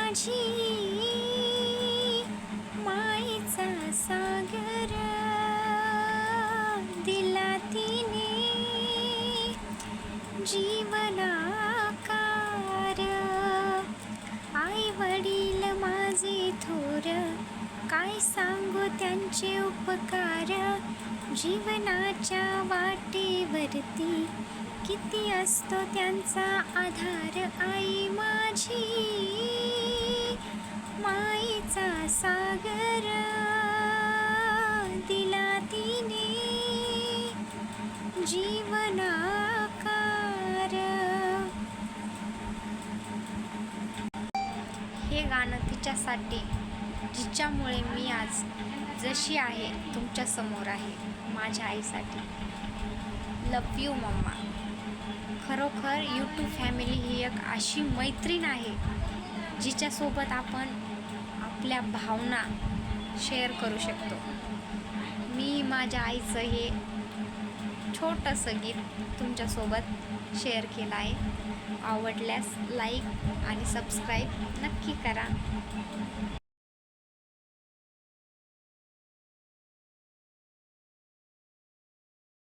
माझी मायेचा सागर दिला तिने जीवनाकार. आई वडील माझे थोर, काय सांगू त्यांचे उपकार. जीवनाच्या वाटेवरती किती असतो त्यांचा आधार. आई माझी मायेचा सागर दिला तिने जीवनाकार. हे गाणं तिच्यासाठी, जिच्यामुळे मी आज जशी आहे तुमच्यासमोर आहे, माझ्या आईसाठी. लव यू मम्मा. खरोखर यूट्यूब फॅमिली ही एक अशी मैत्रीण आहे जिच्यासोबत आपण आपल्या भावना शेअर करू शकतो. मी माझ्या आईचं हे छोटंसं गीत तुमच्यासोबत शेअर केलं आहे. आवडल्यास लाईक आणि सबस्क्राईब नक्की करा.